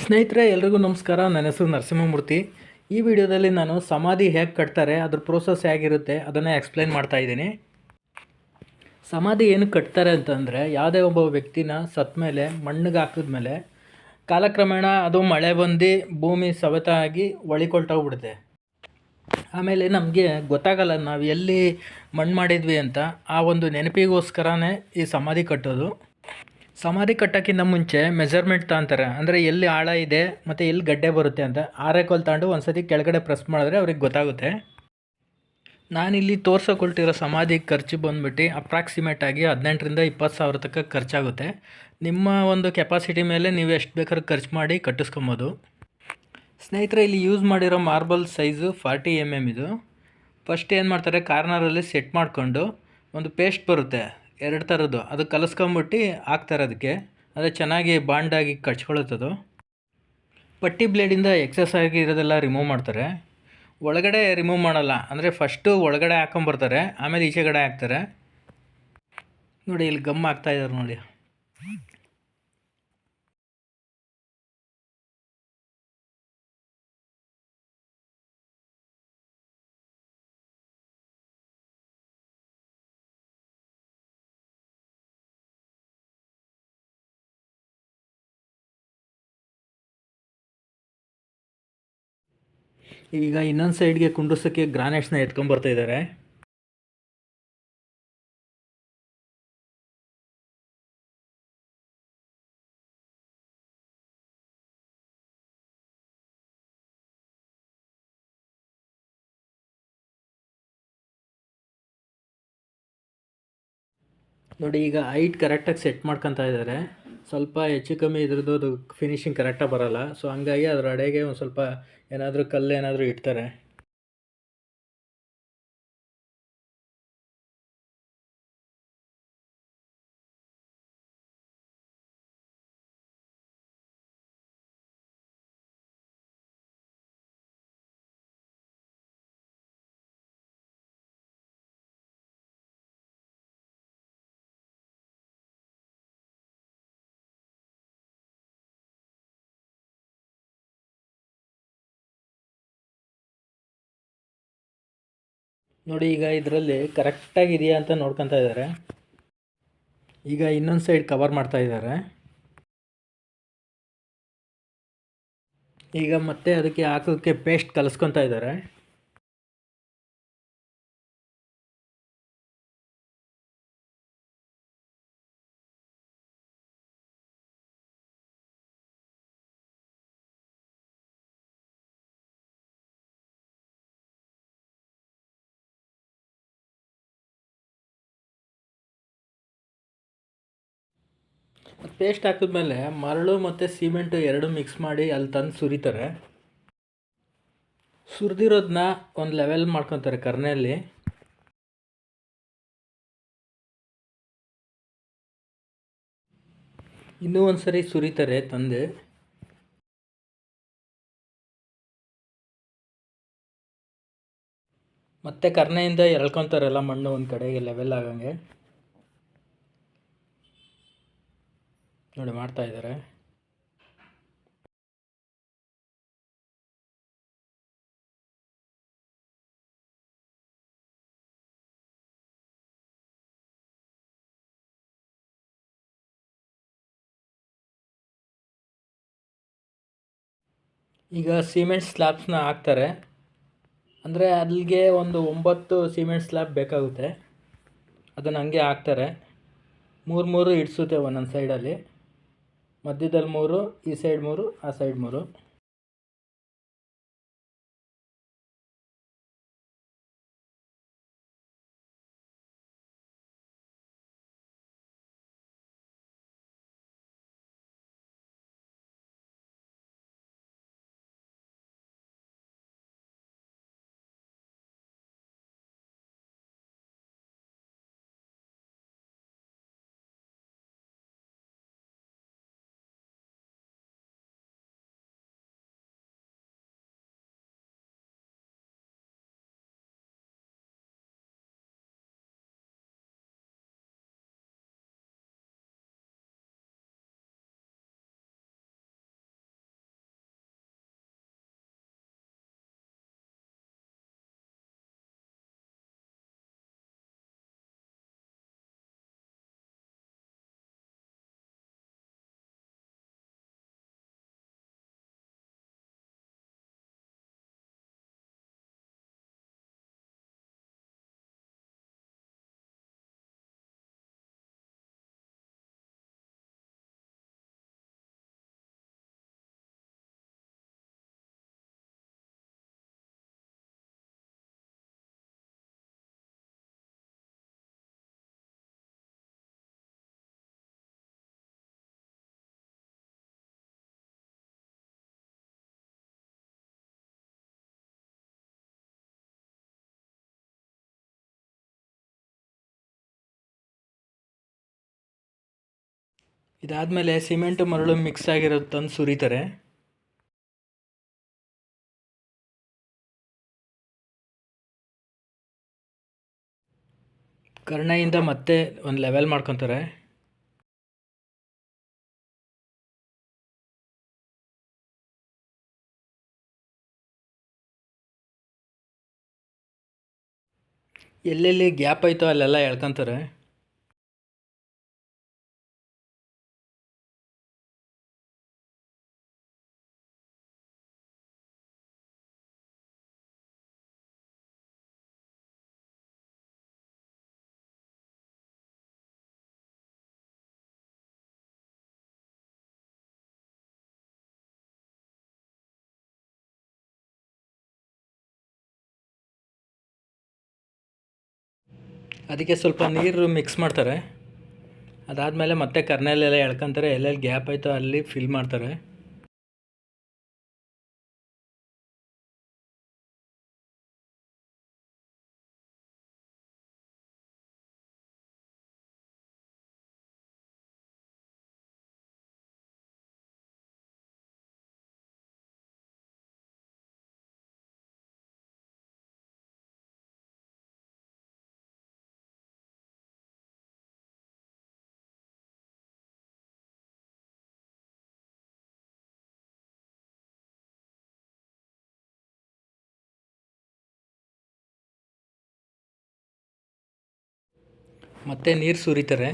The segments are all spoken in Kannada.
ಸ್ನೇಹಿತರೆ ಎಲ್ರಿಗೂ ನಮಸ್ಕಾರ. ನನ್ನ ಹೆಸರು ನರಸಿಂಹಮೂರ್ತಿ. ಈ ವಿಡಿಯೋದಲ್ಲಿ ನಾನು ಸಮಾಧಿ ಹೇಗೆ ಕಟ್ತಾರೆ, ಅದ್ರ ಪ್ರೋಸೆಸ್ ಹೇಗಿರುತ್ತೆ ಅದನ್ನೇ ಎಕ್ಸ್ಪ್ಲೈನ್ ಮಾಡ್ತಾ ಇದ್ದೀನಿ. ಸಮಾಧಿ ಏನಕ್ಕೆ ಕಟ್ತಾರೆ ಅಂತಂದರೆ, ಯಾವುದೇ ಒಬ್ಬ ವ್ಯಕ್ತಿನ ಸತ್ತ ಮೇಲೆ ಮಣ್ಣಿಗೆ ಹಾಕಿದ್ಮೇಲೆ ಕಾಲಕ್ರಮೇಣ ಅದು ಮಳೆ ಬಂದು ಭೂಮಿ ಸವೆತ ಆಗಿ ಒಳಿಕೊಳ್ತೋಗ್ಬಿಡುತ್ತೆ. ಆಮೇಲೆ ನಮಗೆ ಗೊತ್ತಾಗಲ್ಲ ನಾವು ಎಲ್ಲಿ ಮಣ್ಣು ಮಾಡಿದ್ವಿ ಅಂತ. ಆ ಒಂದು ನೆನಪಿಗೋಸ್ಕರನೇ ಈ ಸಮಾಧಿ ಕಟ್ಟೋದು. ಸಮಾಧಿ ಕಟ್ಟೋಕ್ಕಿಂತ ಮುಂಚೆ ಮೆಜರ್ಮೆಂಟ್ ತಗೊಂತಾರೆ. ಅಂದರೆ ಎಲ್ಲಿ ಆಳ ಇದೆ ಮತ್ತು ಎಲ್ಲಿ ಗಡ್ಡೆ ಬರುತ್ತೆ ಅಂತ ಆರೇಕೋಲ್ ತಗೊಂಡು ಒಂದು ಸತಿ ಕೆಳಗಡೆ ಪ್ರೆಸ್ ಮಾಡಿದ್ರೆ ಅವ್ರಿಗೆ ಗೊತ್ತಾಗುತ್ತೆ. ನಾನಿಲ್ಲಿ ತೋರ್ಸಕೊಳ್ತಿರೋ ಸಮಾಧಿ ಖರ್ಚು ಬಂದುಬಿಟ್ಟು ಅಪ್ರಾಕ್ಸಿಮೇಟಾಗಿ 18ರಿಂದ 20 ಸಾವಿರ ತನಕ ಖರ್ಚಾಗುತ್ತೆ. ನಿಮ್ಮ ಒಂದು ಕೆಪಾಸಿಟಿ ಮೇಲೆ ನೀವು ಎಷ್ಟು ಬೇಕಾದ್ರೂ ಖರ್ಚು ಮಾಡಿ ಕಟ್ಟಿಸ್ಕೊಬೋದು. ಸ್ನೇಹಿತರೆ, ಇಲ್ಲಿ ಯೂಸ್ ಮಾಡಿರೋ ಮಾರ್ಬಲ್ ಸೈಜು 40 mm ಇದು. ಫಸ್ಟ್ ಏನು ಮಾಡ್ತಾರೆ, ಕಾರ್ನರಲ್ಲಿ ಸೆಟ್ ಮಾಡಿಕೊಂಡು ಒಂದು ಪೇಸ್ಟ್ ಬರುತ್ತೆ 2 ಥರದ್ದು, ಅದು ಕಲಸ್ಕೊಂಬಿಟ್ಟು ಹಾಕ್ತಾರೆ ಅದಕ್ಕೆ. ಅದು ಚೆನ್ನಾಗಿ ಬಾಂಡಾಗಿ ಕಚ್ಕೊಳ್ಳುತ್ತದು. ಪಟ್ಟಿ ಬ್ಲೇಡಿಂದ ಎಕ್ಸಸ್ ಆಗಿರೋದೆಲ್ಲ ರಿಮೂವ್ ಮಾಡ್ತಾರೆ. ಒಳಗಡೆ ರಿಮೂವ್ ಮಾಡಲ್ಲ. ಅಂದರೆ ಫಸ್ಟು ಒಳಗಡೆ ಹಾಕೊಂಬರ್ತಾರೆ, ಆಮೇಲೆ ಈಚೆಗಡೆ ಹಾಕ್ತಾರೆ. ನೋಡಿ ಇಲ್ಲಿ ಗಮ್ ಹಾಕ್ತಾಯಿದ್ದಾರೆ ನೋಡಿ. ಈಗ ಇನ್ನೊಂದು ಸೈಡ್ಗೆ ಕುಂಡ್ರಸೋಕ್ಕೆ ಗ್ರಾನೈಟ್ಸ್ನ ಎತ್ಕೊಂಬರ್ತಾ ಇದ್ದಾರೆ. ನೋಡಿ ಈಗ ಹೈಟ್ ಕರೆಕ್ಟಾಗಿ ಸೆಟ್ ಮಾಡ್ಕೊತಾ ಇದ್ದಾರೆ. ಸ್ವಲ್ಪ ಹೆಚ್ಚು ಕಮ್ಮಿ ಇದ್ರದ್ದು ಅದು ಫಿನಿಶಿಂಗ್ ಕರೆಕ್ಟಾಗಿ ಬರೋಲ್ಲ. ಸೊ ಹಂಗಾಗಿ ಅದರ ಅಡೆಗೆ ಒಂದು ಸ್ವಲ್ಪ ಏನಾದರೂ ಕಲ್ಲು ಏನಾದರೂ ಇಡ್ತಾರೆ. ನೋಡಿ ಈಗ ಇದರಲ್ಲಿ ಕರೆಕ್ಟಾಗಿ ಇದೆಯಾ ಅಂತ ನೋಡ್ಕೊತಾ ಇದ್ದಾರೆ. ಈಗ ಇನ್ನೊಂದು ಸೈಡ್ ಕವರ್ ಮಾಡ್ತಾ ಇದ್ದಾರೆ. ಈಗ ಮತ್ತೆ ಅದಕ್ಕೆ ಹಾಕೋಕ್ಕೆ ಪೇಸ್ಟ್ ಕಲಿಸ್ಕೊತಾ ಇದ್ದಾರೆ. ಪೇಸ್ಟ್ ಹಾಕಿದ್ಮೇಲೆ ಮರಳು ಮತ್ತು ಸಿಮೆಂಟು ಎರಡು ಮಿಕ್ಸ್ ಮಾಡಿ ಅಲ್ಲಿ ತಂದು ಸುರಿತಾರೆ. ಸುರಿದಿರೋದನ್ನ ಒಂದು ಲೆವೆಲ್ ಮಾಡ್ಕೊತಾರೆ ಕರ್ನೆಯಲ್ಲಿ. ಇನ್ನೂ ಒಂದು ಸರಿ ಸುರಿತಾರೆ ತಂದು. ಮತ್ತೆ ಕರ್ನೆಯಿಂದ ಎಳ್ಕೊತಾರಲ್ಲ ಮಣ್ಣು ಒಂದು ಕಡೆಗೆ ಲೆವೆಲ್ ಆಗಂಗೆ. ನೋಡಿ ಮಾಡ್ತಾ ಇದ್ದಾರೆ. ಈಗ ಸಿಮೆಂಟ್ ಸ್ಲ್ಯಾಬ್ಸ್ನ ಹಾಕ್ತಾರೆ. ಅಂದರೆ ಅಲ್ಲಿಗೆ ಒಂದು 9 ಸಿಮೆಂಟ್ ಸ್ಲ್ಯಾಬ್ ಬೇಕಾಗುತ್ತೆ. ಅದನ್ನು ಹಂಗೆ ಹಾಕ್ತಾರೆ. 3 ಇಡಿಸುತ್ತೆ ಒಂದೊಂದು ಸೈಡಲ್ಲಿ. ಮಧ್ಯದಲ್ಲಿ 3, ಈ ಸೈಡ್ 3, ಆ ಸೈಡ್ 3. ಇದಾದಮೇಲೆ ಸಿಮೆಂಟು ಮರಳು ಮಿಕ್ಸ್ ಆಗಿರೋ ತಂದು ಸುರಿತಾರೆ. ಕರ್ಣೆಯಿಂದ ಮತ್ತೆ ಒಂದು ಲೆವೆಲ್ ಮಾಡ್ಕೊತಾರೆ. ಎಲ್ಲೆಲ್ಲಿ ಗ್ಯಾಪ್ ಆಯ್ತೋ ಅಲ್ಲೆಲ್ಲ ಎಳ್ಕೊತಾರೆ. ಅದಕ್ಕೆ ಸ್ವಲ್ಪ ನೀರು ಮಿಕ್ಸ್ ಮಾಡ್ತಾರೆ. ಅದಾದಮೇಲೆ ಮತ್ತೆ ಕರ್ನಲ್ಲೆಲ್ಲ ಎಳ್ಕೊತಾರೆ. ಎಲ್ಲೆಲ್ಲಿ ಗ್ಯಾಪ್ ಆಯ್ತೋ ಅಲ್ಲಿ ಫಿಲ್ ಮಾಡ್ತಾರೆ. ಮತ್ತೆ ನೀರು ಸುರಿತಾರೆ.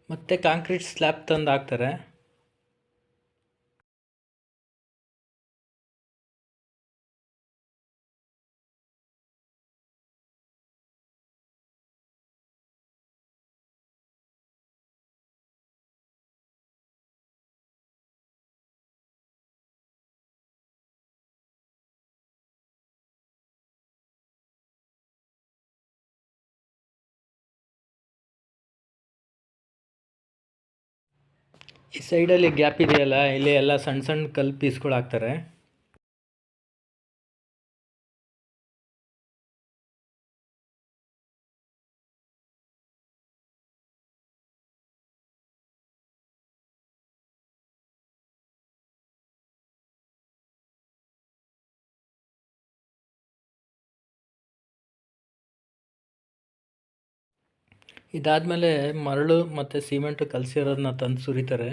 ಮತ್ತೆ ಕಾಂಕ್ರೀಟ್ ಸ್ಲ್ಯಾಬ್ ತಂದು ಹಾಕ್ತಾರೆ. ಈ ಸೈಡಲ್ಲಿ ಗ್ಯಾಪ್ ಇದೆಯಲ್ಲ, ಇಲ್ಲಿ ಎಲ್ಲ ಸಣ್ಣ ಸಣ್ಣ ಕಲ್ಲು ಪೀಸ್ಗಳು ಹಾಕ್ತಾರೆ. ಇದಾದಮೇಲೆ ಮರಳು ಮತ್ತು ಸಿಮೆಂಟು ಕಲಸಿರೋದನ್ನ ತಂದು ಸುರಿತಾರೆ.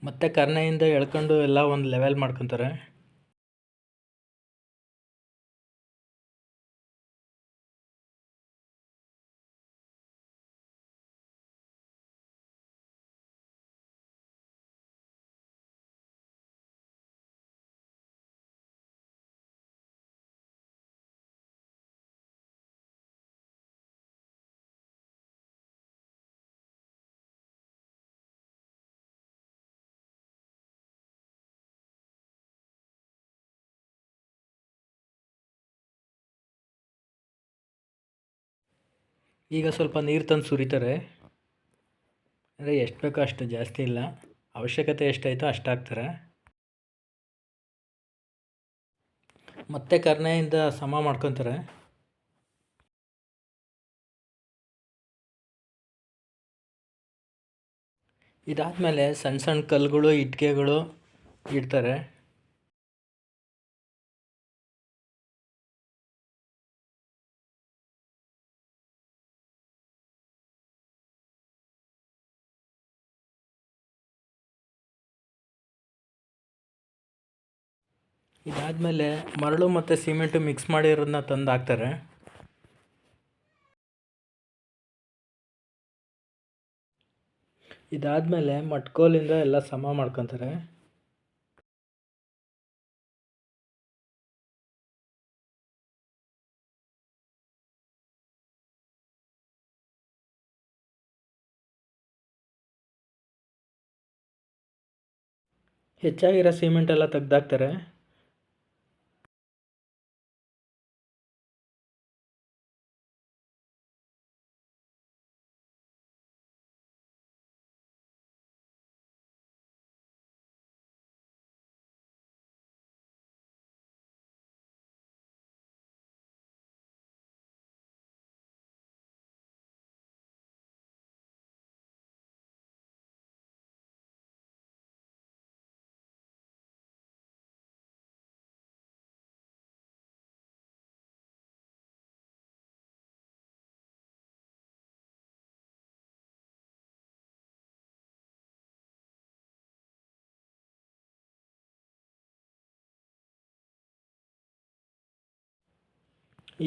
ಮತ್ತೆ ಕರ್ನೆಯಿಂದ ಎಳ್ಕೊಂಡು ಎಲ್ಲ ಒಂದು ಲೆವೆಲ್ ಮಾಡ್ಕೊತಾರೆ. ಈಗ ಸ್ವಲ್ಪ ನೀರು ತಂದು ಸುರಿತಾರೆ. ಅಂದರೆ ಎಷ್ಟು ಬೇಕೋ ಅಷ್ಟು, ಜಾಸ್ತಿ ಇಲ್ಲ. ಅವಶ್ಯಕತೆ ಎಷ್ಟಾಯಿತೋ ಅಷ್ಟು ಹಾಕ್ತಾರೆ. ಮತ್ತೆ ಕರ್ನೆಯಿಂದ ಸಮ ಮಾಡ್ಕೊತಾರೆ. ಇದಾದಮೇಲೆ ಸಣ್ಣ ಸಣ್ಣ ಕಲ್ಲುಗಳು, ಇಟ್ಟಿಗೆಗಳು ಇಡ್ತಾರೆ. ಇದಾದಮೇಲೆ ಮರಳು ಮತ್ತು ಸಿಮೆಂಟು ಮಿಕ್ಸ್ ಮಾಡಿರೋದನ್ನ ತಂದು ಹಾಕ್ತಾರೆ. ಇದಾದಮೇಲೆ ಮಟ್ಕೋಲಿಂದ ಎಲ್ಲ ಸಮ ಮಾಡ್ಕೊತಾರೆ. ಹೆಚ್ಚಾಗಿರೋ ಸಿಮೆಂಟ್ ಎಲ್ಲ ತೆಗ್ದಾಕ್ತಾರೆ.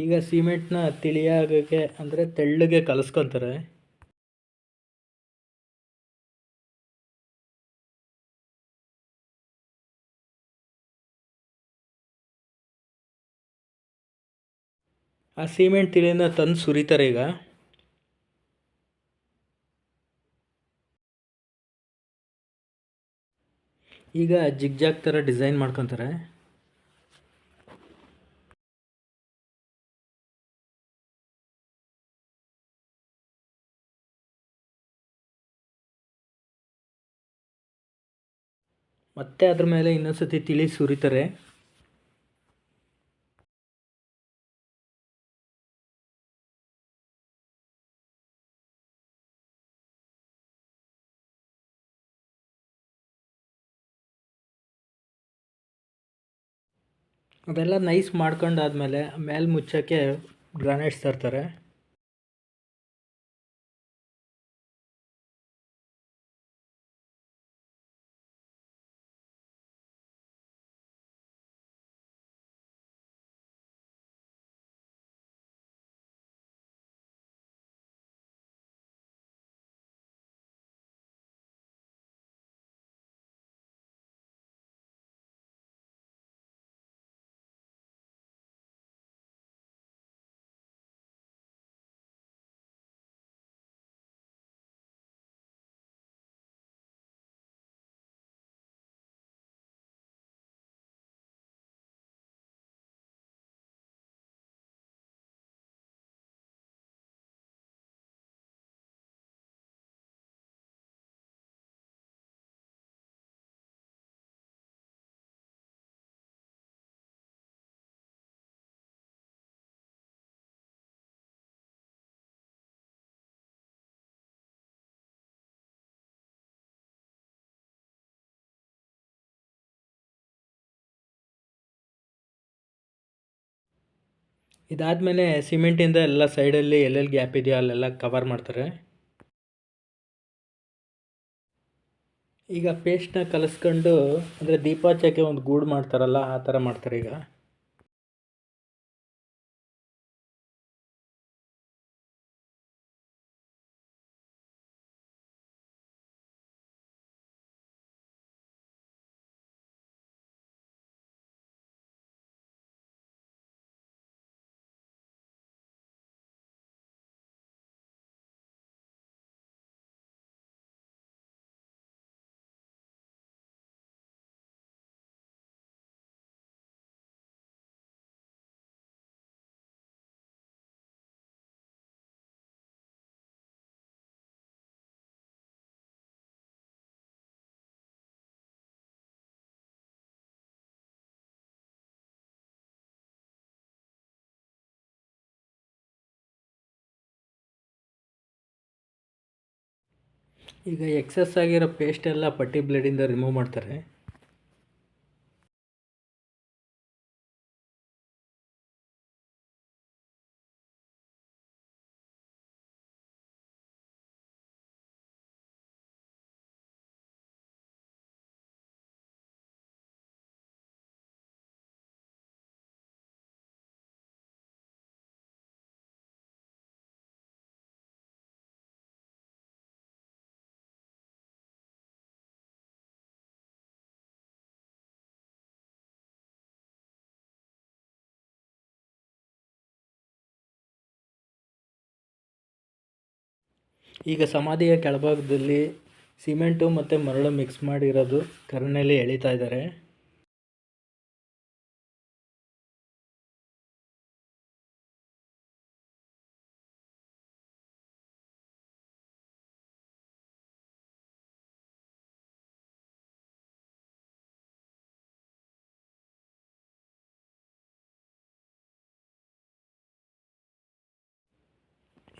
ಈಗ ಸಿಮೆಂಟ್ನ ತಿಳಿಯಾಗೋಕ್ಕೆ ಅಂದರೆ ತೆಳ್ಳಗೆ ಕಲಿಸ್ಕೊತಾರೆ. ಆ ಸಿಮೆಂಟ್ ತಿಳಿನ ತಂದು ಸುರಿತಾರೆ. ಈಗ ಜಿಗ್ಜಾಗ್ ಥರ ಡಿಸೈನ್ ಮಾಡ್ಕೊತಾರೆ. ಮತ್ತೆ ಅದ್ರ ಮೇಲೆ ಇನ್ನೊಂದ್ಸತಿ ತಿಳಿ ಸುರಿತಾರೆ. ಅದೆಲ್ಲ ನೈಸ್ ಮಾಡ್ಕೊಂಡಾದ್ಮೇಲೆ ಮೇಲೆ ಮುಚ್ಚೋಕ್ಕೆ ಗ್ರಾನೈಟ್ಸ್ ತರ್ತಾರೆ. ಇದಾದಮೇಲೆ ಸಿಮೆಂಟಿಂದ ಎಲ್ಲ ಸೈಡಲ್ಲಿ ಎಲ್ಲೆಲ್ಲಿ ಗ್ಯಾಪ್ ಇದೆಯೋ ಅಲ್ಲೆಲ್ಲ ಕವರ್ ಮಾಡ್ತಾರೆ. ಈಗ ಪೇಸ್ಟ್ನ ಕಲಿಸ್ಕೊಂಡು ಅಂದರೆ ದೀಪ ಹಚ್ಚೋಕ್ಕೆ ಒಂದು ಗೂಡು ಮಾಡ್ತಾರಲ್ಲ, ಆ ಥರ ಮಾಡ್ತಾರೆ. ಈಗ ಎಕ್ಸಸ್ ಆಗಿರೋ ಪೇಸ್ಟ್ ಎಲ್ಲ ಪಟ್ಟಿ ಬ್ಲೇಡಿಂದ ರಿಮೂವ್ ಮಾಡ್ತಾರೆ. ಈಗ ಸಮಾಧಿಯ ಕೆಳಭಾಗದಲ್ಲಿ ಸಿಮೆಂಟು ಮತ್ತು ಮರಳು ಮಿಕ್ಸ್ ಮಾಡಿರೋದು ಕರನಲ್ಲಿ ಎಳಿತಾ ಇದ್ದಾರೆ.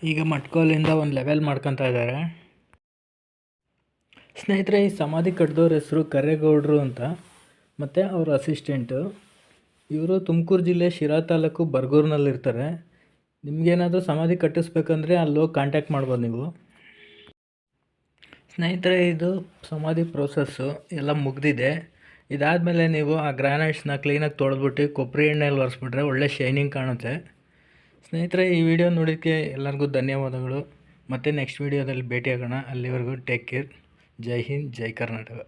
ಈಗ ಮಟ್ಕೋಲಿಂದ ಒಂದು ಲೆವೆಲ್ ಮಾಡ್ಕೊತಾ ಇದ್ದಾರೆ. ಸ್ನೇಹಿತರೆ, ಈ ಸಮಾಧಿ ಕಟ್ಟಿದವ್ರ ಹೆಸರು ಕರೇಗೌಡರು ಅಂತ, ಮತ್ತು ಅವ್ರ ಅಸಿಸ್ಟೆಂಟು. ಇವರು ತುಮಕೂರು ಜಿಲ್ಲೆ ಶಿರಾ ತಾಲೂಕು ಬರ್ಗೂರಿನಲ್ಲಿರ್ತಾರೆ. ನಿಮಗೇನಾದರೂ ಸಮಾಧಿ ಕಟ್ಟಿಸ್ಬೇಕಂದ್ರೆ ಅಲ್ಲೋಗಿ ಕಾಂಟ್ಯಾಕ್ಟ್ ಮಾಡ್ಬೋದು ನೀವು. ಸ್ನೇಹಿತರೆ, ಇದು ಸಮಾಧಿ ಪ್ರೋಸೆಸ್ಸು ಎಲ್ಲ ಮುಗಿದಿದೆ. ಇದಾದಮೇಲೆ ನೀವು ಆ ಗ್ರಾನೈಟ್ಸ್ನ ಕ್ಲೀನಾಗಿ ತೊಳೆದ್ಬಿಟ್ಟು ಕೊಬ್ಬರಿ ಎಣ್ಣೆಯಲ್ಲಿ ಒರೆಸ್ಬಿಟ್ರೆ ಒಳ್ಳೆ ಶೈನಿಂಗ್ ಕಾಣುತ್ತೆ. ಸ್ನೇಹಿತರೆ, ಈ ವಿಡಿಯೋ ನೋಡೋಕ್ಕೆ ಎಲ್ಲರಿಗೂ ಧನ್ಯವಾದಗಳು. ಮತ್ತೆ ನೆಕ್ಸ್ಟ್ ವಿಡಿಯೋದಲ್ಲಿ ಭೇಟಿಯಾಗೋಣ. ಅಲ್ಲಿವರೆಗೂ ಟೇಕ್ ಕೇರ್. ಜೈ ಹಿಂದ್, ಜೈ ಕರ್ನಾಟಕ.